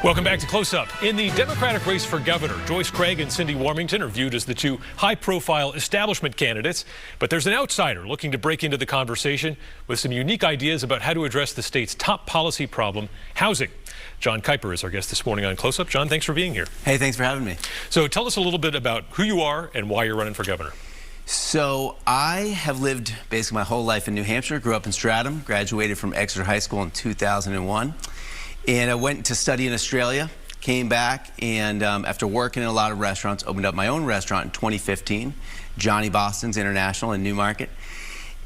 Welcome back to Close Up. In the Democratic race for governor, Joyce Craig and Cindy Warmington are viewed as the two high-profile establishment candidates. But there's an outsider looking to break into the conversation with some unique ideas about how to address the state's top policy problem, housing. John Kuiper is our guest this morning on Close Up. John, thanks for being here. Hey, thanks for having me. So tell us a little bit about who you are and why you're running for governor. So I have lived basically my whole life in New Hampshire, grew up in Stratham, graduated from Exeter High School in 2001. And I went to study in Australia, came back, and after working in a lot of restaurants, opened up my own restaurant in 2015, Johnny Boston's International in Newmarket.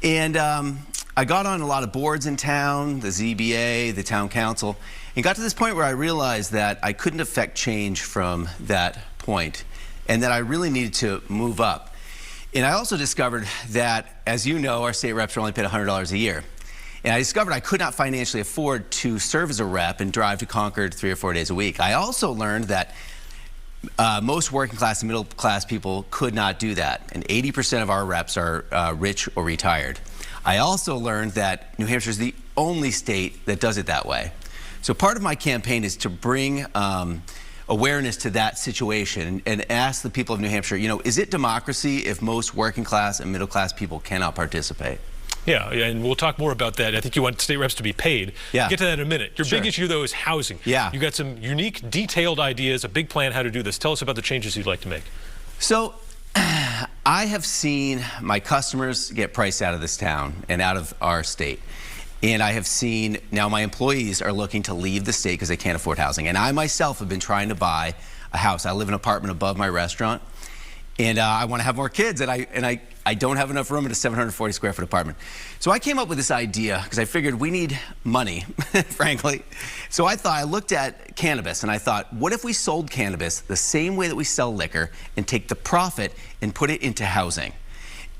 And I got on a lot of boards in town, the ZBA, the town council, and got to this point where I realized that I couldn't affect change from that point, and that I really needed to move up. And I also discovered that, as you know, our state reps are only paid $100 a year. And I discovered I could not financially afford to serve as a rep and drive to Concord 3 or 4 days a week. I also learned that most working class and middle class people could not do that. And 80% of our reps are rich or retired. I also learned that New Hampshire is the only state that does it that way. So part of my campaign is to bring awareness to that situation and ask the people of New Hampshire, you know, is it democracy if most working class and middle class people cannot participate? Yeah, and we'll talk more about that. I think you want state reps to be paid. Yeah. We'll get to that in a minute. Your Sure. big issue, though, is housing. Yeah. You got some unique, detailed ideas, a big plan how to do this. Tell us about the changes you'd like to make. So I have seen my customers get priced out of this town and out of our state. And I have seen now my employees are looking to leave the state because they can't afford housing. And I myself have been trying to buy a house. I live in an apartment above my restaurant. And I want to have more kids, and I don't have enough room in a 740 square foot apartment. So I came up with this idea because I figured we need money, frankly. So I looked at cannabis, and I thought, what if we sold cannabis the same way that we sell liquor and take the profit and put it into housing?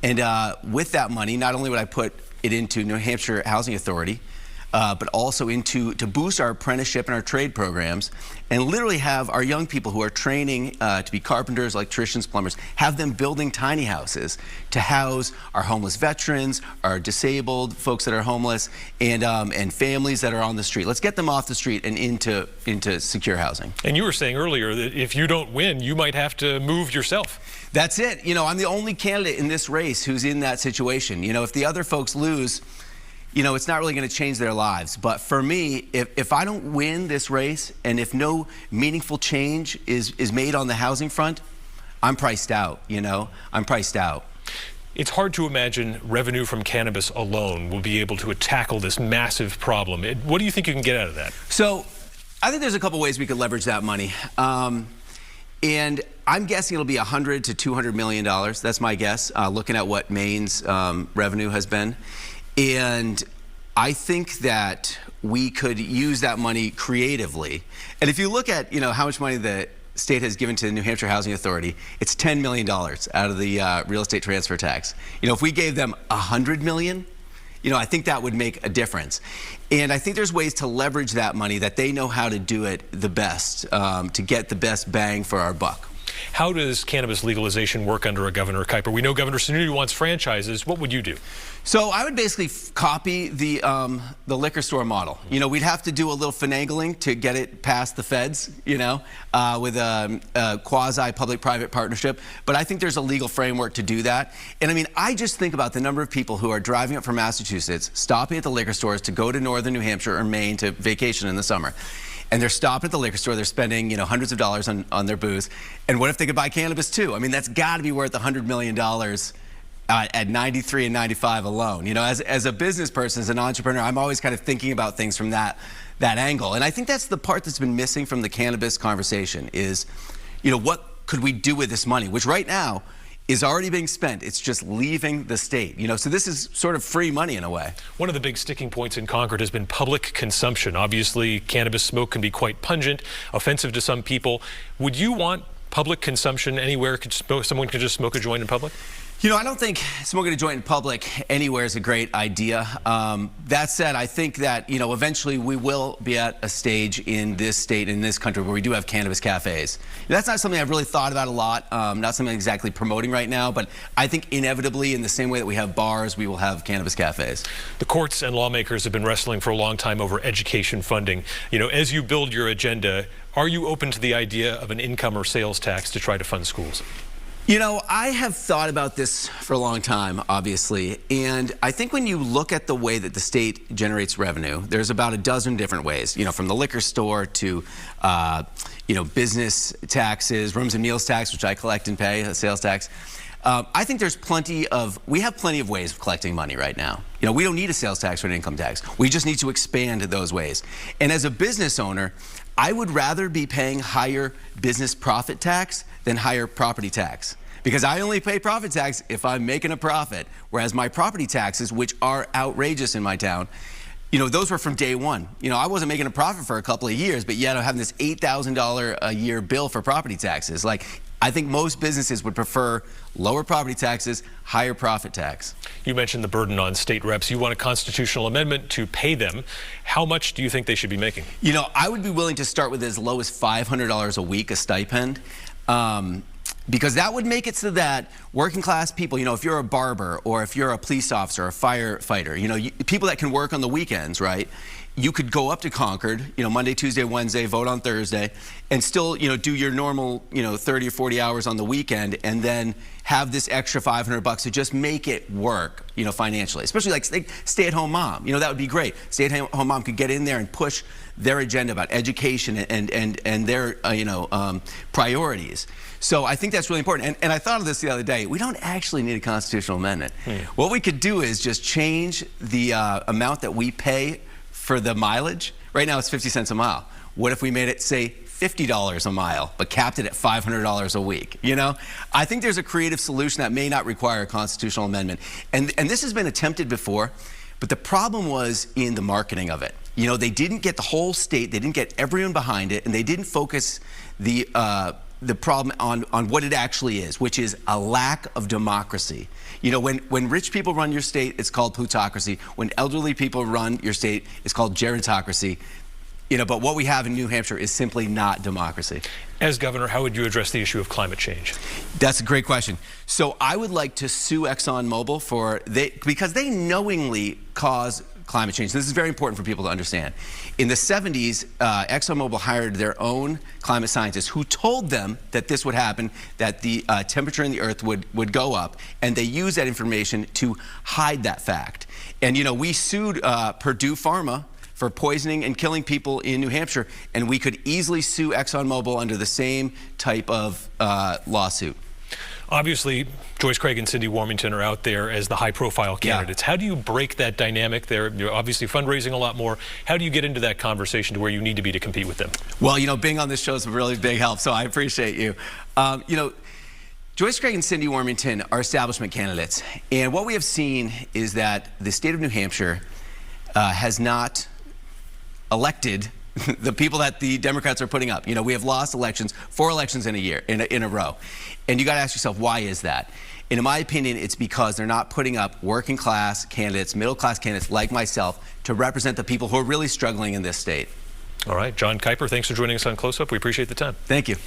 And with that money, not only would I put it into New Hampshire Housing Authority, but also to boost our apprenticeship and our trade programs, and literally have our young people who are training to be carpenters, electricians, plumbers, have them building tiny houses to house our homeless veterans, our disabled folks that are homeless, and families that are on the street. Let's get them off the street and into secure housing. And you were saying earlier that if you don't win, you might have to move yourself. That's it. You know, I'm the only candidate in this race who's in that situation. You know, if the other folks lose, you know, it's not really going to change their lives. But for me, if I don't win this race and if no meaningful change is made on the housing front, I'm priced out, you know, I'm priced out. It's hard to imagine revenue from cannabis alone will be able to tackle this massive problem. What do you think you can get out of that? So I think there's a couple ways we could leverage that money. And I'm guessing it'll be $100 to $200 million. That's my guess, looking at what Maine's revenue has been. And I think that we could use that money creatively. And if you look at, you know, how much money the state has given to the New Hampshire Housing Authority, it's $10 million out of the real estate transfer tax. You know, if we gave them $100 million, you know, I think that would make a difference. And I think there's ways to leverage that money that they know how to do it the best, to get the best bang for our buck. How does cannabis legalization work under a Governor Kuiper? We know Governor Sununu wants franchises. What would you do? So I would basically copy the liquor store model. You know, we'd have to do a little finagling to get it past the feds, you know, with a quasi-public-private partnership. But I think there's a legal framework to do that. And I mean, I just think about the number of people who are driving up from Massachusetts, stopping at the liquor stores to go to northern New Hampshire or Maine to vacation in the summer. And they're stopping at the liquor store, they're spending, you know, hundreds of dollars on their booze. And what if they could buy cannabis too? I mean, that's got to be worth $100 million at 93 and 95 alone. You know, as a business person, as an entrepreneur, I'm always kind of thinking about things from that angle. And I think that's the part that's been missing from the cannabis conversation is, you know, what could we do with this money, which right now is already being spent. It's just leaving the state. You know, so this is sort of free money in a way. One of the big sticking points in Concord has been public consumption. Obviously, cannabis smoke can be quite pungent, offensive to some people. Would you want public consumption anywhere? Someone could just smoke a joint in public? You know, I don't think smoking a joint in public anywhere is a great idea. That said, I think that, you know, eventually we will be at a stage in this state, in this country, where we do have cannabis cafes. That's not something I've really thought about a lot, not something I'm exactly promoting right now, but I think inevitably, in the same way that we have bars, we will have cannabis cafes. The courts and lawmakers have been wrestling for a long time over education funding. You know, as you build your agenda, are you open to the idea of an income or sales tax to try to fund schools? You know, I have thought about this for a long time, obviously, and I think when you look at the way that the state generates revenue, there's about a dozen different ways, you know, from the liquor store to, you know, business taxes, rooms and meals tax, which I collect and pay, a sales tax. I think we have plenty of ways of collecting money right now. You know, we don't need a sales tax or an income tax. We just need to expand those ways. And as a business owner, I would rather be paying higher business profit tax than higher property tax. Because I only pay profit tax if I'm making a profit, whereas my property taxes, which are outrageous in my town, you know, those were from day one. You know, I wasn't making a profit for a couple of years, but yet I'm having this $8,000 a year bill for property taxes. Like, I think most businesses would prefer lower property taxes, higher profit tax. You mentioned the burden on state reps. You want a constitutional amendment to pay them. How much do you think they should be making? You know, I would be willing to start with as low as $500 a week, a stipend. Because that would make it so that working class people, you know, if you're a barber or if you're a police officer, a firefighter, you know, people that can work on the weekends, right? You could go up to Concord, you know, Monday, Tuesday, Wednesday, vote on Thursday, and still, you know, do your normal, you know, 30 or 40 hours on the weekend, and then have this extra $500 to just make it work, you know, financially. Especially like stay-at-home mom, you know, that would be great. Stay-at-home mom could get in there and push their agenda about education and their, you know, priorities. So I think that's really important. And I thought of this the other day. We don't actually need a constitutional amendment. What we could do is just change the amount that we pay for the mileage. Right now it's 50 cents a mile. What if we made it, say, $50 a mile, but capped it at $500 a week, you know? I think there's a creative solution that may not require a constitutional amendment. And this has been attempted before, but the problem was in the marketing of it. You know, they didn't get the whole state, they didn't get everyone behind it, and they didn't focus the problem on what it actually is, which is a lack of democracy. You know, when rich people run your state, it's called plutocracy. When elderly people run your state, it's called gerontocracy. You know, but what we have in New Hampshire is simply not democracy. As governor, how would you address the issue of climate change? That's a great question. So I would like to sue ExxonMobil because they knowingly cause climate change. This is very important for people to understand. In the 70s, ExxonMobil hired their own climate scientists who told them that this would happen, that the temperature in the earth would go up, and they used that information to hide that fact. And, you know, we sued Purdue Pharma for poisoning and killing people in New Hampshire, and we could easily sue ExxonMobil under the same type of lawsuit. Obviously, Joyce Craig and Cindy Warmington are out there as the high-profile candidates. Yeah. How do you break that dynamic? You're obviously fundraising a lot more. How do you get into that conversation to where you need to be to compete with them? Well, you know, being on this show is a really big help, so I appreciate you. You know, Joyce Craig and Cindy Warmington are establishment candidates, and what we have seen is that the state of New Hampshire has not elected the people that the Democrats are putting up. You know, we have lost elections, 4 elections in a year, in a row. And you got to ask yourself, why is that? And in my opinion, it's because they're not putting up working class candidates, middle class candidates like myself to represent the people who are really struggling in this state. All right, John Kiper, thanks for joining us on Close Up. We appreciate the time. Thank you.